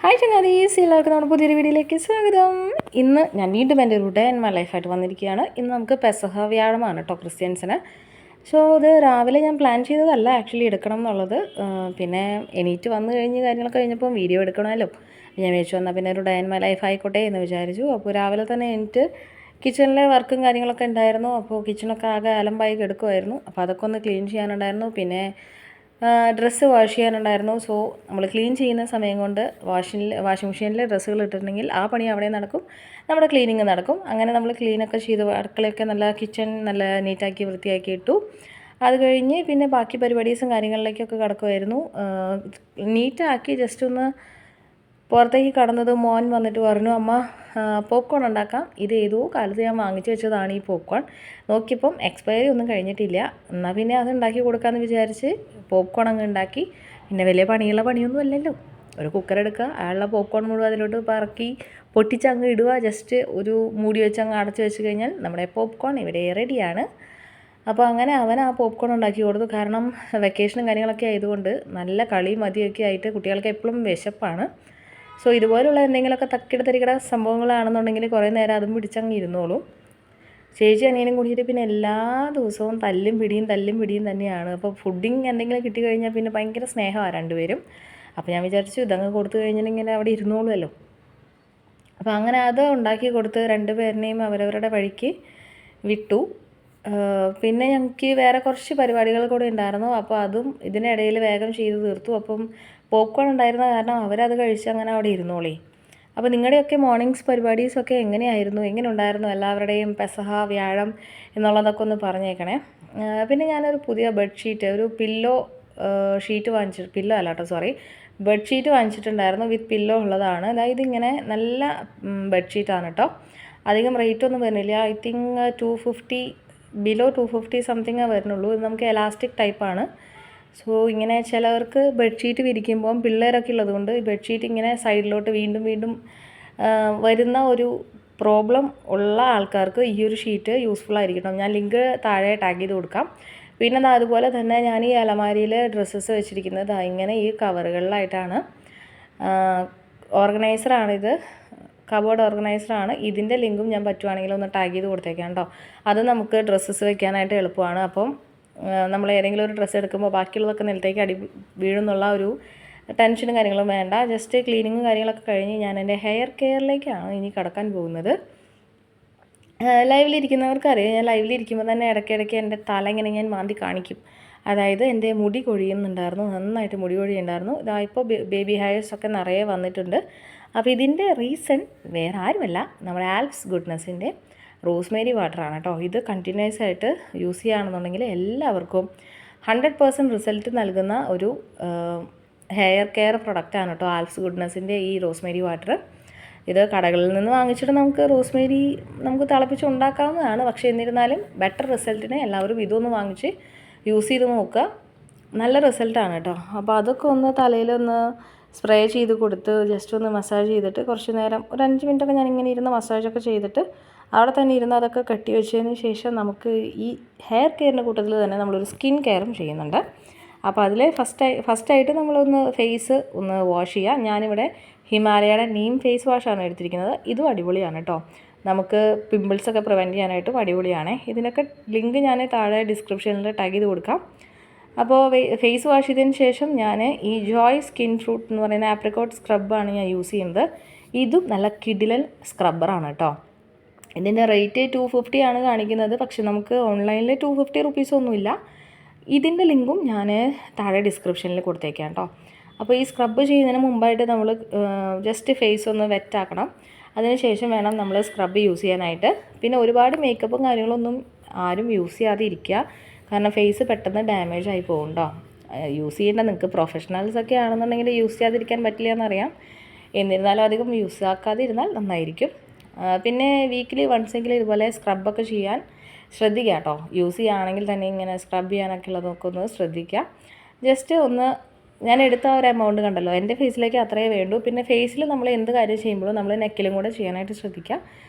Hi ചങ്ങാതീസ്, എല്ലാവർക്കും നമ്മുടെ പുതിയൊരു വീഡിയോയിലേക്ക് സ്വാഗതം. ഇന്ന് ഞാൻ വീണ്ടും എൻ്റെ ഒരു ഡേ ഇൻ മൈ ലൈഫായിട്ട് വന്നിരിക്കുകയാണ്. ഇന്ന് നമുക്ക് പെസഹ വ്യാഴമാണ് കേട്ടോ ക്രിസ്ത്യൻസിന്. സോ ഇത് രാവിലെ ഞാൻ പ്ലാൻ ചെയ്തതല്ല ആക്ച്വലി എടുക്കണം എന്നുള്ളത്. പിന്നെ എണീറ്റ് വന്നു കാര്യങ്ങളൊക്കെ കഴിഞ്ഞപ്പോൾ വീഡിയോ എടുക്കണമല്ലോ. ഞാൻ വിചാരിച്ചു വന്നാൽ പിന്നെ ഒരു ഡേ ഇൻ മൈ ലൈഫ് ആയിക്കോട്ടെ എന്ന് വിചാരിച്ചു. അപ്പോൾ രാവിലെ തന്നെ എണീറ്റ് കിച്ചണിലെ വർക്കും കാര്യങ്ങളൊക്കെ ഉണ്ടായിരുന്നു. അപ്പോൾ കിച്ചണൊക്കെ ആകെ അലമ്പായി കിടക്കുമായിരുന്നു. അപ്പോൾ അതൊക്കെ ഒന്ന് ക്ലീൻ ചെയ്യാനുണ്ടായിരുന്നു. പിന്നെ ഡ്രസ്സ് വാഷ് ചെയ്യാനുണ്ടായിരുന്നു. സോ നമ്മൾ ക്ലീൻ ചെയ്യുന്ന സമയം കൊണ്ട് വാഷിംഗ് മെഷീനിൽ ഡ്രസ്സുകൾ ഇട്ടിട്ടുണ്ടെങ്കിൽ ആ പണി അവിടെ നടക്കും, നമ്മുടെ ക്ലീനിങ് നടക്കും. അങ്ങനെ നമ്മൾ ക്ലീനൊക്കെ ചെയ്ത് അടുക്കളയൊക്കെ നല്ല കിച്ചൺ നല്ല നീറ്റാക്കി വൃത്തിയാക്കി ഇട്ടു. അത് കഴിഞ്ഞ് പിന്നെ ബാക്കി പരിപാടീസും കാര്യങ്ങളിലേക്കൊക്കെ കിടക്കുമായിരുന്നു. നീറ്റാക്കി ജസ്റ്റ് ഒന്ന് പുറത്തേക്ക് കടന്നത് മോൻ വന്നിട്ട് പറഞ്ഞു, അമ്മ പോപ്കോൺ ഉണ്ടാക്കാം. ഇത് ഏതോ കാലത്ത് ഞാൻ വാങ്ങിച്ചു വെച്ചതാണ് ഈ പോപ്കോൺ. നോക്കിയപ്പം എക്സ്പയറി ഒന്നും കഴിഞ്ഞിട്ടില്ല. എന്നാൽ പിന്നെ അത് ഉണ്ടാക്കി കൊടുക്കാമെന്ന് വിചാരിച്ച് പോപ്കോൺ അങ്ങ് ഉണ്ടാക്കി. പിന്നെ വലിയ പണിയൊന്നും അല്ലല്ലോ. ഒരു കുക്കർ എടുക്കുക, അയാളുടെ പോപ്കോൺ മുഴുവൻ അതിലോട്ട് പറക്കി പൊട്ടിച്ചങ്ങ് ഇടുക. ജസ്റ്റ് ഒരു മൂടി വെച്ച് അങ്ങ് അടച്ച് വെച്ച് കഴിഞ്ഞാൽ നമ്മുടെ പോപ്കോൺ ഇവിടെ റെഡിയാണ്. അപ്പോൾ അങ്ങനെ അവൻ ആ പോപ്കോൺ ഉണ്ടാക്കി കൊടുത്തു. കാരണം വെക്കേഷനും കാര്യങ്ങളൊക്കെ ആയതുകൊണ്ട് നല്ല കളി മതിയൊക്കെ ആയിട്ട് കുട്ടികൾക്ക് എപ്പോഴും വിശപ്പാണ്. സോ ഇതുപോലുള്ള എന്തെങ്കിലുമൊക്കെ തക്കിട സംഭവങ്ങളാണെന്നുണ്ടെങ്കിൽ കുറേ നേരം അതും പിടിച്ചങ്ങ് ഇരുന്നോളും. ചേച്ചി അനിയനും കൂടിയിട്ട് പിന്നെ എല്ലാ ദിവസവും തല്ലും പിടിയും തന്നെയാണ്. അപ്പോൾ ഫുഡിങ് എന്തെങ്കിലും കിട്ടിക്കഴിഞ്ഞാൽ പിന്നെ ഭയങ്കര സ്നേഹമാണ് രണ്ടുപേരും. അപ്പോൾ ഞാൻ വിചാരിച്ചു ഇതങ്ങ് കൊടുത്തു കഴിഞ്ഞിട്ടുണ്ടെങ്കിൽ അവിടെ ഇരുന്നോളുമല്ലോ. അപ്പോൾ അങ്ങനെ അത് ഉണ്ടാക്കി കൊടുത്ത് രണ്ടുപേരിനെയും അവരവരുടെ വഴിക്ക് വിട്ടു. പിന്നെ ഞങ്ങൾക്ക് വേറെ കുറച്ച് പരിപാടികൾ കൂടെ ഉണ്ടായിരുന്നു. അപ്പോൾ അതും ഇതിനിടയിൽ വേഗം ചെയ്ത് തീർത്തു. അപ്പം പോപ്കോൺ ഉണ്ടായിരുന്ന കാരണം അവരത് കഴിച്ച് അങ്ങനെ അവിടെ ഇരുന്നോളേ. അപ്പോൾ നിങ്ങളുടെയൊക്കെ മോർണിംഗ്സ് പരിപാടീസൊക്കെ എങ്ങനെ ഉണ്ടായിരുന്നു എല്ലാവരുടെയും പെസഹ വ്യാഴം എന്നുള്ളതൊക്കെ ഒന്ന് പറഞ്ഞേക്കണേ. പിന്നെ ഞാനൊരു പുതിയ ബെഡ്ഷീറ്റ്, ഒരു പില്ലോ ഷീറ്റ് പില്ലോ അല്ല കേട്ടോ, സോറി, ബെഡ്ഷീറ്റ് വാങ്ങിച്ചിട്ടുണ്ടായിരുന്നു. വിത്ത് പില്ലോ ഉള്ളതാണ്. അതായത് ഇങ്ങനെ നല്ല ബെഡ്ഷീറ്റാണ് കേട്ടോ. അധികം റേറ്റ് ഒന്നും വരുന്നില്ല. ഐ തിങ്ക് 250, ബിലോ 250 സംതിങ്ങേ വരുന്നുള്ളൂ. ഇത് നമുക്ക് എലാസ്റ്റിക് ടൈപ്പാണ്. സോ ഇങ്ങനെ ചിലവർക്ക് ബെഡ്ഷീറ്റ് വിരിക്കുമ്പം പിള്ളേരൊക്കെ ഉള്ളതുകൊണ്ട് ഈ ബെഡ്ഷീറ്റ് ഇങ്ങനെ സൈഡിലോട്ട് വീണ്ടും വരുന്ന ഒരു പ്രോബ്ലം ഉള്ള ആൾക്കാർക്ക് ഈ ഒരു ഷീറ്റ് യൂസ്ഫുൾ ആയിരിക്കണം. ഞാൻ ലിങ്ക് താഴെ ടാഗ് ചെയ്ത് കൊടുക്കാം. പിന്നെ അതുപോലെ തന്നെ ഞാൻ ഈ അലമാരിയിൽ ഡ്രസ്സസ് വെച്ചിരിക്കുന്നത് ഇങ്ങനെ ഈ കവറുകളിലായിട്ടാണ്. ഓർഗനൈസറാണിത്, കബോർഡ് ഓർഗനൈസറാണ്. ഇതിൻ്റെ ലിങ്കും ഞാൻ പറ്റുവാണെങ്കിൽ ഒന്ന് ടാഗ് ചെയ്ത് കൊടുത്തേക്കാം കേട്ടോ. അത് നമുക്ക് ഡ്രസ്സസ് വെക്കാനായിട്ട് എളുപ്പമാണ്. അപ്പം നമ്മൾ ഏതെങ്കിലും ഒരു ഡ്രസ്സ് എടുക്കുമ്പോൾ ബാക്കിയുള്ളതൊക്കെ നിലത്തേക്ക് അടി വീഴുന്നുള്ള ഒരു ടെൻഷനും കാര്യങ്ങളും വേണ്ട. ജസ്റ്റ് ക്ലീനിങ്ങും കാര്യങ്ങളൊക്കെ കഴിഞ്ഞ് ഞാൻ എൻ്റെ ഹെയർ കെയറിലേക്കാണ് ഇനി കടക്കാൻ പോകുന്നത്. ലൈവിലിരിക്കുന്നവർക്കറിയാം, ഞാൻ ലൈവിലിരിക്കുമ്പോൾ തന്നെ ഇടയ്ക്കിടയ്ക്ക് എൻ്റെ തല ഇങ്ങനെ ഞാൻ മാന്തി കാണിക്കും. അതായത് എൻ്റെ മുടി കൊഴിയുന്നുണ്ടായിരുന്നു, നന്നായിട്ട് മുടി കൊഴിയുണ്ടായിരുന്നു. ഇപ്പോൾ ബേബി ഹെയർസൊക്കെ നിറയെ വന്നിട്ടുണ്ട്. അപ്പോൾ ഇതിൻ്റെ റീസൺ വേറെ ആരുമല്ല, നമ്മുടെ ആൽപ്സ് ഗുഡ്നെസ്സിൻ്റെ റോസ്മേരി വാട്ടറാണ് കേട്ടോ. ഇത് കണ്ടിന്യൂസ് ആയിട്ട് യൂസ് ചെയ്യുകയാണെന്നുണ്ടെങ്കിൽ എല്ലാവർക്കും 100% റിസൾട്ട് നൽകുന്ന ഒരു ഹെയർ കെയർ പ്രൊഡക്റ്റാണ് കേട്ടോ ആൽപ്സ് ഗുഡ്നെസ്സിൻ്റെ ഈ റോസ്മേരി വാട്ടർ. ഇത് കടകളിൽ നിന്ന് വാങ്ങിച്ചിട്ട് നമുക്ക് തിളപ്പിച്ച് ഉണ്ടാക്കാവുന്നതാണ്. പക്ഷേ എന്നിരുന്നാലും ബെറ്റർ റിസൾട്ടിന് എല്ലാവരും ഇതൊന്ന് വാങ്ങിച്ച് യൂസ് ചെയ്ത് നോക്കുക. നല്ല റിസൾട്ടാണ് കേട്ടോ. അപ്പോൾ അതൊക്കെ ഒന്ന് തലയിലൊന്ന് സ്പ്രേ ചെയ്ത് കൊടുത്ത് ജസ്റ്റ് ഒന്ന് മസാജ് ചെയ്തിട്ട് കുറച്ച് നേരം ഒരു 5 മിനിറ്റൊക്കെ ഞാനിങ്ങനെ ഇരുന്ന് മസാജൊക്കെ ചെയ്തിട്ട് അവിടെ തന്നെ ഇരുന്ന് അതൊക്കെ കെട്ടി വെച്ചതിന് ശേഷം നമുക്ക് ഈ ഹെയർ കെയറിൻ്റെ കൂട്ടത്തിൽ തന്നെ നമ്മളൊരു സ്കിൻ കെയറും ചെയ്യുന്നുണ്ട്. അപ്പോൾ അതിൽ ഫസ്റ്റായിട്ട് നമ്മളൊന്ന് ഫേസ് ഒന്ന് വാഷ് ചെയ്യുക. ഞാനിവിടെ ഹിമാലയയുടെ നീം ഫേസ് വാഷാണ് എടുത്തിരിക്കുന്നത്. ഇതും അടിപൊളിയാണ് കേട്ടോ. നമുക്ക് പിമ്പിൾസൊക്കെ പ്രിവെൻറ്റ് ചെയ്യാനായിട്ടും അടിപൊളിയാണ്. ഇതിനൊക്കെ ലിങ്ക് ഞാൻ താഴെ ഡിസ്ക്രിപ്ഷനിൽ ടാഗ് ചെയ്ത് കൊടുക്കാം. അപ്പോൾ ഫേസ് വാഷ് ചെയ്തതിന് ശേഷം ഞാൻ ഈ ജോയ് സ്കിൻ ഫ്രൂട്ട് എന്ന് പറയുന്ന ആപ്രിക്കോട്ട് സ്ക്രബാണ് ഞാൻ യൂസ് ചെയ്യുന്നത്. ഇതും നല്ല കിഡിലൻ സ്ക്രബ്ബറാണ് കേട്ടോ. ഇതിൻ്റെ റേറ്റ് 250 ആണ് കാണിക്കുന്നത്. പക്ഷെ നമുക്ക് ഓൺലൈനിൽ 250 റുപ്പീസ് ഒന്നുമില്ല. ഇതിൻ്റെ ലിങ്കും ഞാൻ താഴെ ഡിസ്ക്രിപ്ഷനിൽ കൊടുത്തേക്കാം കേട്ടോ. അപ്പോൾ ഈ സ്ക്രബ് ചെയ്യുന്നതിന് മുമ്പായിട്ട് നമ്മൾ ജസ്റ്റ് ഫേസ് ഒന്ന് വെറ്റാക്കണം. അതിനുശേഷം വേണം നമ്മൾ സ്ക്രബ് യൂസ് ചെയ്യാനായിട്ട്. പിന്നെ ഒരുപാട് മേക്കപ്പും കാര്യങ്ങളൊന്നും ആരും യൂസ് ചെയ്യാതെ ഇരിക്കുക. കാരണം ഫേസ് പെട്ടെന്ന് ഡാമേജ് ആയി പോകും കേട്ടോ. യൂസ് ചെയ്യേണ്ട നിങ്ങൾക്ക് പ്രൊഫഷണൽസൊക്കെ ആണെന്നുണ്ടെങ്കിൽ യൂസ് ചെയ്യാതിരിക്കാൻ പറ്റില്ല എന്നറിയാം. എന്നിരുന്നാലും അധികം യൂസ് ആക്കാതിരുന്നാൽ നന്നായിരിക്കും. പിന്നെ വീക്കിലി വൺസെങ്കിലും ഇതുപോലെ സ്ക്രബൊക്കെ ചെയ്യാൻ ശ്രദ്ധിക്കുക കേട്ടോ. യൂസ് ചെയ്യുകയാണെങ്കിൽ തന്നെ ഇങ്ങനെ സ്ക്രബ് ചെയ്യാനൊക്കെ ഉള്ളതൊക്കെ ഒന്ന് ശ്രദ്ധിക്കുക. ജസ്റ്റ് ഒന്ന് ഞാൻ എടുത്ത ഒരു എമൗണ്ട് കണ്ടല്ലോ, എൻ്റെ ഫേസിലേക്ക് അത്രയേ വേണ്ടൂ. പിന്നെ ഫേസിൽ നമ്മൾ എന്ത് കാര്യം ചെയ്യുമ്പോഴും നമ്മൾ നെക്കിലും കൂടെ ചെയ്യാനായിട്ട് ശ്രദ്ധിക്കുക.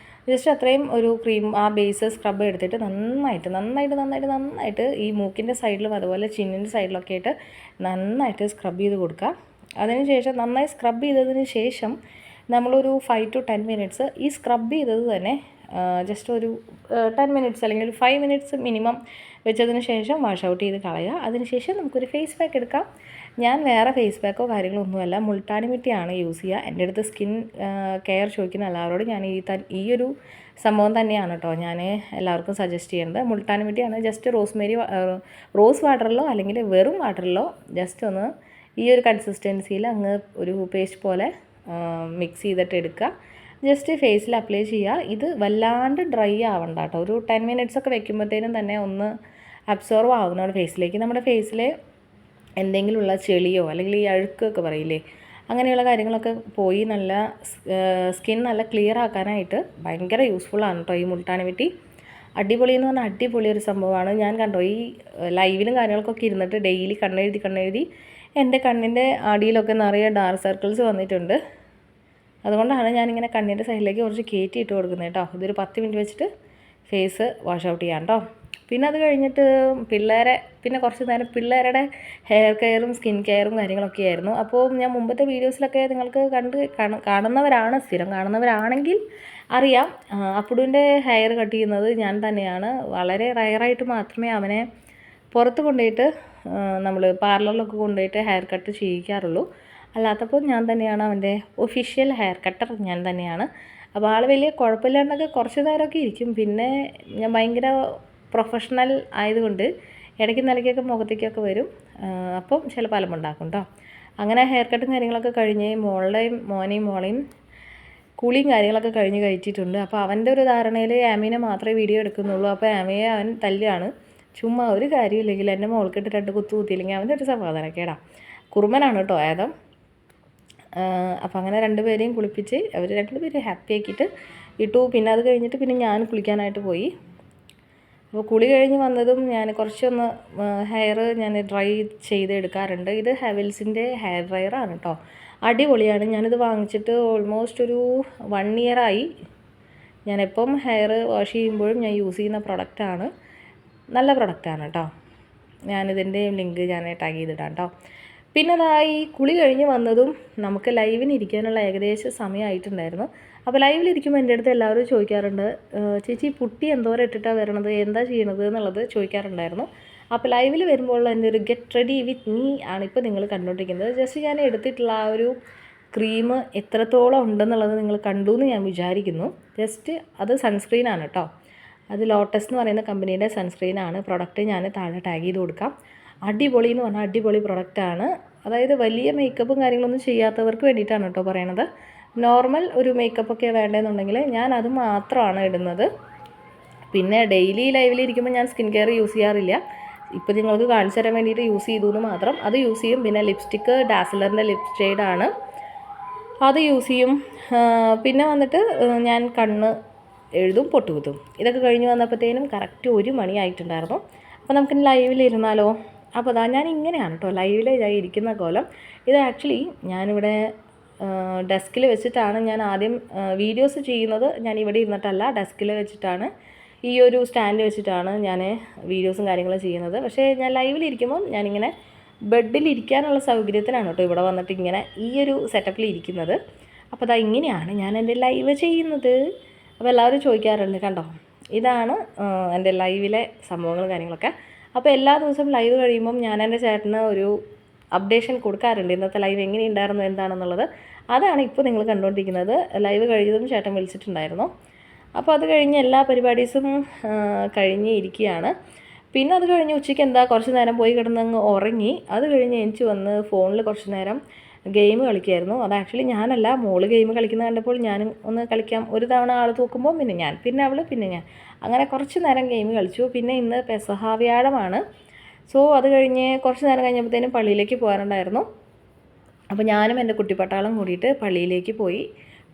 ജസ്റ്റ് അത്രയും ഒരു ക്രീം ആ ബേസ് സ്ക്രബ് എടുത്തിട്ട് നന്നായിട്ട് ഈ മൂക്കിൻ്റെ സൈഡിലും അതുപോലെ ചിന്നിൻ്റെ സൈഡിലൊക്കെ ആയിട്ട് നന്നായിട്ട് സ്ക്രബ് ചെയ്ത് കൊടുക്കുക. അതിനുശേഷം നന്നായി സ്ക്രബ് ചെയ്തതിന് ശേഷം നമ്മളൊരു 5 to 10 മിനിറ്റ്സ് ഈ സ്ക്രബ് ചെയ്തത് തന്നെ ജസ്റ്റ് ഒരു 10 മിനിറ്റ്സ് അല്ലെങ്കിൽ ഒരു 5 മിനിറ്റ്സ് മിനിമം വെച്ചതിന് ശേഷം വാഷ് ഔട്ട് ചെയ്ത് കളയുക. അതിനുശേഷം നമുക്കൊരു ഫേസ് പാക്ക് എടുക്കാം. ഞാൻ വേറെ ഫേസ് പാക്കോ കാര്യങ്ങളോ ഒന്നുമല്ല, മുൾട്ടാനി മിട്ടിയാണ് യൂസ് ചെയ്യുക. എൻ്റെ അടുത്ത് സ്കിൻ കെയർ ചോദിക്കുന്ന എല്ലാവരോടും ഞാൻ ഈ ഒരു സംഭവം തന്നെയാണ് കേട്ടോ ഞാൻ എല്ലാവർക്കും സജസ്റ്റ് ചെയ്യുന്നത്. മുൾട്ടാനി മിട്ടിയാണ്. ജസ്റ്റ് റോസ് വാട്ടറിലോ അല്ലെങ്കിൽ വെറും വാട്ടറിലോ ജസ്റ്റ് ഒന്ന് ഈ ഒരു കൺസിസ്റ്റൻസിയിൽ അങ്ങ് ഒരു പേസ്റ്റ് പോലെ മിക്സ് ചെയ്തിട്ട് എടുക്കുക. ജസ്റ്റ് ഫേസിൽ അപ്ലൈ ചെയ്യുക. ഇത് വല്ലാണ്ട് ഡ്രൈ ആവണ്ട കേട്ടോ. ഒരു 10 മിനിറ്റ്സ് ഒക്കെ വെക്കുമ്പോഴത്തേനും തന്നെ ഒന്ന് അബ്സോർവ് ആകുന്നതാണ് ഫേസിലേക്ക്. നമ്മുടെ ഫേസിൽ എന്തെങ്കിലും ഉള്ള ചെളിയോ അല്ലെങ്കിൽ ഈ അഴുക്കൊക്കെ പറയില്ലേ, അങ്ങനെയുള്ള കാര്യങ്ങളൊക്കെ പോയി നല്ല സ്കിൻ നല്ല ക്ലിയർ ആക്കാനായിട്ട് ഭയങ്കര യൂസ്ഫുള്ളാണ് കേട്ടോ ഈ മുൾട്ടാനി മിട്ടി. അടിപൊളി എന്ന് പറഞ്ഞാൽ അടിപൊളി ഒരു സംഭവമാണ്. ഞാൻ കണ്ടോ ഈ ലൈവിലും കാര്യങ്ങൾക്കൊക്കെ ഇരുന്നിട്ട് ഡെയിലി കണ്ണെഴുതി എൻ്റെ കണ്ണിൻ്റെ അടിയിലൊക്കെ നിറയെ ഡാർക്ക് സർക്കിൾസ് വന്നിട്ടുണ്ട്. അതുകൊണ്ടാണ് ഞാനിങ്ങനെ കണ്ണിൻ്റെ സൈഡിലേക്ക് കുറച്ച് കയറ്റി ഇട്ട് കൊടുക്കുന്നത് കേട്ടോ. ഇതൊരു 10 മിനിറ്റ് വെച്ചിട്ട് ഫേസ് വാഷ് ഔട്ട് ചെയ്യാം കേട്ടോ. പിന്നെ അത് കഴിഞ്ഞിട്ട് പിന്നെ കുറച്ച് നേരം പിള്ളേരുടെ ഹെയർ കെയറും സ്കിൻ കെയറും കാര്യങ്ങളൊക്കെ ആയിരുന്നു. അപ്പോൾ ഞാൻ മുമ്പത്തെ വീഡിയോസിലൊക്കെ നിങ്ങൾക്ക് കാണുന്നവരാണ്, സ്ഥിരം കാണുന്നവരാണെങ്കിൽ അറിയാം, അപ്പുടുവിൻ്റെ ഹെയർ കട്ട് ചെയ്യുന്നത് ഞാൻ തന്നെയാണ്. വളരെ റയറായിട്ട് മാത്രമേ അവനെ പുറത്ത് കൊണ്ടുപോയിട്ട് നമ്മൾ പാർലറിലൊക്കെ കൊണ്ടുപോയിട്ട് ഹെയർ കട്ട് ചെയ്യിക്കാറുള്ളൂ. അല്ലാത്തപ്പോൾ ഞാൻ തന്നെയാണ് അവൻ്റെ ഒഫീഷ്യൽ ഹെയർ കട്ടർ, ഞാൻ തന്നെയാണ്. അപ്പോൾ ആൾ വലിയ കുഴപ്പമില്ലാണ്ടൊക്കെ കുറച്ച് നേരമൊക്കെ ഇരിക്കും. പിന്നെ ഞാൻ ഭയങ്കര പ്രൊഫഷണൽ ആയതുകൊണ്ട് ഇടയ്ക്ക് നിലയ്ക്കൊക്കെ മുഖത്തേക്കൊക്കെ വരും. അപ്പം ചിലപ്പോൾ അലമ്പുണ്ടാക്കും കേട്ടോ. അങ്ങനെ ഹെയർ കട്ടും കാര്യങ്ങളൊക്കെ കഴിഞ്ഞ് മോളെയും കുളിയും കാര്യങ്ങളൊക്കെ കഴിഞ്ഞ് കഴിച്ചിട്ടുണ്ട്. അപ്പോൾ അവൻ്റെ ഒരു ധാരണയിൽ ആമീനെ മാത്രമേ വീഡിയോ എടുക്കുന്നുള്ളൂ. അപ്പോൾ ആമയെ അവൻ തല്ലുകയാണ്. ചുമ്മാ ഒരു കാര്യമില്ലെങ്കിൽ എൻ്റെ മോൾക്കിട്ട് 2 കുത്തു കുത്തിയില്ലെങ്കിൽ അവൻ്റെ ഒരു സമാധാനക്കേടാ. കുറുമ്പനാണ് കേട്ടോ ആദം. അപ്പോൾ അങ്ങനെ രണ്ടുപേരെയും കുളിപ്പിച്ച് അവർ രണ്ടുപേരും ഹാപ്പി ആക്കിയിട്ട് ഇട്ടു. പിന്നെ അത് കഴിഞ്ഞിട്ട് പിന്നെ ഞാൻ കുളിക്കാനായിട്ട് പോയി. അപ്പോൾ കുളി കഴിഞ്ഞ് വന്നതും ഞാൻ കുറച്ചൊന്ന് ഹെയർ ഞാൻ ഡ്രൈ ചെയ്തെടുക്കാറുണ്ട്. ഇത് ഹെവൽസിൻ്റെ ഹെയർ ഡ്രയറാണ് കേട്ടോ. അടിപൊളിയാണ്. ഞാനിത് വാങ്ങിച്ചിട്ട് ഓൾമോസ്റ്റ് ഒരു 1 ഇയറായി. ഞാനെപ്പം ഹെയർ വാഷ് ചെയ്യുമ്പോഴും ഞാൻ യൂസ് ചെയ്യുന്ന പ്രൊഡക്റ്റാണ്. നല്ല പ്രൊഡക്റ്റാണ് കേട്ടോ. ഞാനിതിൻ്റെ ലിങ്ക് ഞാൻ ടാഗ് ചെയ്തിടാം കേട്ടോ. പിന്നെ ഈ കുളി കഴിഞ്ഞ് വന്നതും നമുക്ക് ലൈവിന് ഇരിക്കാനുള്ള ഏകദേശം സമയമായിട്ടുണ്ടായിരുന്നു. അപ്പോൾ ലൈവിലിരിക്കുമ്പോൾ എൻ്റെ അടുത്ത് എല്ലാവരും ചോദിക്കാറുണ്ട്, ചേച്ചി പുട്ടി എന്തോരം ഇട്ടിട്ടാണ് വരണത്, എന്താ ചെയ്യണത് എന്നുള്ളത് ചോദിക്കാറുണ്ടായിരുന്നു. അപ്പോൾ ലൈവിൽ വരുമ്പോൾ എൻ്റെ ഒരു ഗെറ്റ് റെഡി വിത്ത് മീ ആണ് ഇപ്പോൾ നിങ്ങൾ കണ്ടുകൊണ്ടിരിക്കുന്നത്. ജസ്റ്റ് ഞാൻ എടുത്തിട്ടുള്ള ആ ഒരു ക്രീം എത്രത്തോളം ഉണ്ടെന്നുള്ളത് നിങ്ങൾ കണ്ടു എന്ന് ഞാൻ വിചാരിക്കുന്നു. ജസ്റ്റ് അത് സൺസ്ക്രീനാണ് കേട്ടോ. അത് ലോട്ടസ് എന്ന് പറയുന്ന കമ്പനിയുടെ സൺസ്ക്രീനാണ്. പ്രൊഡക്റ്റ് ഞാൻ താഴെ ടാഗ് ചെയ്ത് കൊടുക്കാം. അടിപൊളി എന്ന് പറഞ്ഞാൽ അടിപൊളി പ്രൊഡക്റ്റാണ്. അതായത് വലിയ മേക്കപ്പും കാര്യങ്ങളൊന്നും ചെയ്യാത്തവർക്ക് വേണ്ടിയിട്ടാണ് കേട്ടോ പറയണത്. നോർമൽ ഒരു മേക്കപ്പൊക്കെ വേണ്ടതെന്നുണ്ടെങ്കിൽ ഞാൻ അത് മാത്രമാണ് ഇടുന്നത്. പിന്നെ ഡെയിലി ലൈവിലിരിക്കുമ്പോൾ ഞാൻ സ്കിൻ കെയർ യൂസ് ചെയ്യാറില്ല. ഇപ്പോൾ നിങ്ങൾക്ക് കാണിച്ചു തരാൻ വേണ്ടിയിട്ട് യൂസ് ചെയ്തു എന്ന് മാത്രം. അത് യൂസ് ചെയ്യും. പിന്നെ ലിപ്സ്റ്റിക്ക് ഡാസിലറിൻ്റെ ലിപ് ഷെയ്ഡാണ്, അത് യൂസ് ചെയ്യും. പിന്നെ വന്നിട്ട് ഞാൻ കണ്ണ് എഴുതും, പൊട്ടുകുത്തും. ഇതൊക്കെ കഴിഞ്ഞ് വന്നപ്പോഴത്തേനും കറക്റ്റ് 1 മണി ആയിട്ടുണ്ടായിരുന്നു. അപ്പോൾ നമുക്ക് ലൈവിലിരുന്നാലോ? അപ്പോൾ ഞാൻ ഇങ്ങനെയാണ് കേട്ടോ ലൈവിൽ ഇരിക്കുന്ന കോലം. ഇത് ആക്ച്വലി ഞാനിവിടെ ഡെസ്കിൽ വെച്ചിട്ടാണ് ഞാൻ ആദ്യം വീഡിയോസ് ചെയ്യുന്നത്. ഞാൻ ഇവിടെ ഇരുന്നിട്ടല്ല, ഡെസ്കിൽ വെച്ചിട്ടാണ്, ഈ ഒരു സ്റ്റാൻഡ് വെച്ചിട്ടാണ് ഞാൻ വീഡിയോസും കാര്യങ്ങളും ചെയ്യുന്നത്. പക്ഷേ ഞാൻ ലൈവിലിരിക്കുമ്പോൾ ഞാനിങ്ങനെ ബെഡിലിരിക്കാനുള്ള സൗകര്യത്തിനാണ് കേട്ടോ ഇവിടെ വന്നിട്ട് ഇങ്ങനെ ഈ ഒരു സെറ്റപ്പിൽ ഇരിക്കുന്നത്. അപ്പോൾ ഇങ്ങനെയാണ് ഞാൻ എൻ്റെ ലൈവ് ചെയ്യുന്നത്. അപ്പോൾ എല്ലാവരും ചോദിക്കാറുണ്ട്, കണ്ടോ ഇതാണ് എൻ്റെ ലൈവിലെ സംഭവങ്ങളും കാര്യങ്ങളൊക്കെ. അപ്പോൾ എല്ലാ ദിവസവും ലൈവ് കഴിയുമ്പം ഞാൻ എൻ്റെ ചേട്ടന് ഒരു അപ്ഡേഷൻ കൊടുക്കാറുണ്ട്, ഇന്നത്തെ ലൈവ് എങ്ങനെയുണ്ടായിരുന്നു എന്താണെന്നുള്ളത്. അതാണ് ഇപ്പോൾ നിങ്ങൾ കണ്ടുകൊണ്ടിരിക്കുന്നത്. ലൈവ് കഴിഞ്ഞതും ചേട്ടൻ വിളിച്ചിട്ടുണ്ടായിരുന്നു. അപ്പോൾ അത് കഴിഞ്ഞ് എല്ലാ പരിപാടീസും കഴിഞ്ഞ് ഇരിക്കുകയാണ്. പിന്നെ അത് കഴിഞ്ഞ് ഉച്ചയ്ക്ക് കുറച്ച് നേരം പോയി കിടന്നങ്ങ് ഉറങ്ങി. അത് കഴിഞ്ഞ് എനിക്ക് വന്ന് ഫോണിൽ കുറച്ച് നേരം ഗെയിം കളിക്കുമായിരുന്നു. അത് ആക്ച്വലി ഞാനല്ല, മോള് ഗെയിം കളിക്കുന്നത് കണ്ടപ്പോൾ ഞാനും ഒന്ന് കളിക്കാം. ഒരു തവണ ആൾ തൂക്കുമ്പോൾ പിന്നെ ഞാൻ, പിന്നെ അവൾ, പിന്നെ ഞാൻ, അങ്ങനെ കുറച്ച് നേരം ഗെയിം കളിച്ചു. പിന്നെ ഇന്ന് പെസഹ വ്യാഴമാണ്. സോ അത് കഴിഞ്ഞ് കുറച്ച് നേരം കഴിഞ്ഞപ്പോഴത്തേനും പള്ളിയിലേക്ക് പോകാനുണ്ടായിരുന്നു. അപ്പോൾ ഞാനും എൻ്റെ കുട്ടിപ്പട്ടാളം കൂടിയിട്ട് പള്ളിയിലേക്ക് പോയി.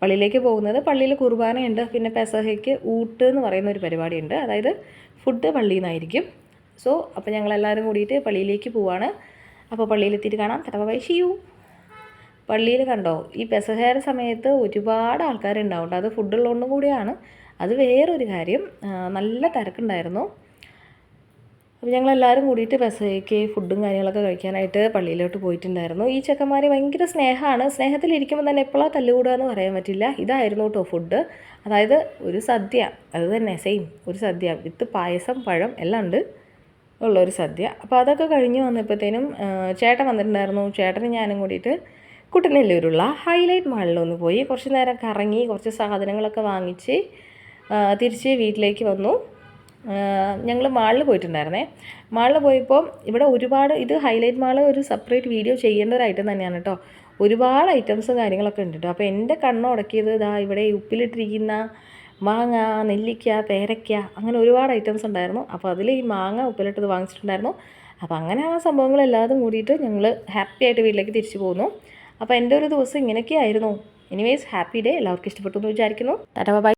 പള്ളിയിലേക്ക് പോകുന്നത്, പള്ളിയിൽ കുർബാനയുണ്ട്. പിന്നെ പെസഹയ്ക്ക് ഊട്ട് എന്ന് പറയുന്ന ഒരു പരിപാടിയുണ്ട്. അതായത് ഫുഡ് പള്ളിയിൽ നിന്നായിരിക്കും. സോ അപ്പോൾ ഞങ്ങളെല്ലാവരും കൂടിയിട്ട് പള്ളിയിലേക്ക് പോവാണ്. അപ്പോൾ പള്ളിയിലെത്തിയിട്ട് കാണാം. Bye, see you. പള്ളിയിൽ കണ്ടോ ഈ പെസഹയുടെ സമയത്ത് ഒരുപാട് ആൾക്കാരുണ്ടാവും. അത് ഫുഡുള്ളതുകൊണ്ടും കൂടിയാണ്. അത് വേറൊരു കാര്യം, നല്ല തിരക്കുണ്ടായിരുന്നു. അപ്പോൾ ഞങ്ങളെല്ലാവരും കൂടിയിട്ട് പെസഹയ്ക്ക് ഫുഡും കാര്യങ്ങളൊക്കെ കഴിക്കാനായിട്ട് പള്ളിയിലോട്ട് പോയിട്ടുണ്ടായിരുന്നു. ഈ ചെക്കന്മാർ ഭയങ്കര സ്നേഹമാണ്. സ്നേഹത്തിലിരിക്കുമ്പോൾ തന്നെ എപ്പോഴാണ് തല്ലുകൂടുക എന്ന് പറയാൻ പറ്റില്ല. ഇതായിരുന്നു കേട്ടോ ഫുഡ്. അതായത് ഒരു സദ്യ, അത് തന്നെ സെയിം ഒരു സദ്യ വിത്ത് പായസം, പഴം എല്ലാം ഉണ്ട് ഉള്ളൊരു സദ്യ. അപ്പോൾ അതൊക്കെ കഴിഞ്ഞ് വന്നപ്പോഴത്തേനും ചേട്ടൻ വന്നിട്ടുണ്ടായിരുന്നു. ചേട്ടനും ഞാനും കൂടിയിട്ട് കുട്ടനെല്ലൂരുള്ള ഹൈലൈറ്റ് മാളിലൊന്ന് പോയി കുറച്ച് നേരം കറങ്ങി കുറച്ച് സാധനങ്ങളൊക്കെ വാങ്ങിച്ച് തിരിച്ച് വീട്ടിലേക്ക് വന്നു. ഞങ്ങൾ മാളിൽ പോയിട്ടുണ്ടായിരുന്നേ. മാളിൽ പോയപ്പോൾ ഇവിടെ ഒരുപാട്, ഇത് ഹൈലൈറ്റ് മാൾ ഒരു സെപ്പറേറ്റ് വീഡിയോ ചെയ്യേണ്ട ഒരു ഐറ്റം തന്നെയാണ് കേട്ടോ. ഒരുപാട് ഐറ്റംസും കാര്യങ്ങളൊക്കെ ഉണ്ട് കേട്ടോ. അപ്പോൾ എൻ്റെ കണ്ണുടക്കിയത് ഇതാ ഇവിടെ ഉപ്പിലിട്ടിരിക്കുന്ന മാങ്ങ, നെല്ലിക്ക, പേരയ്ക്ക, അങ്ങനെ ഒരുപാട് ഐറ്റംസ് ഉണ്ടായിരുന്നു. അപ്പോൾ അതിൽ ഈ മാങ്ങ ഉപ്പിലിട്ടത് വാങ്ങിച്ചിട്ടുണ്ടായിരുന്നു. അപ്പോൾ അങ്ങനെ ആ സംഭവങ്ങളെല്ലാതും കൂടിയിട്ട് ഞങ്ങൾ ഹാപ്പി ആയിട്ട് വീട്ടിലേക്ക് തിരിച്ചു പോന്നു. അപ്പോൾ എൻ്റെ ഒരു ദിവസം ഇങ്ങനെയൊക്കെയായിരുന്നു. Anyways happy day. എല്ലാവർക്കും ഇഷ്ടപ്പെട്ടു എന്ന് വിചാരിക്കുന്നു. Tata bye.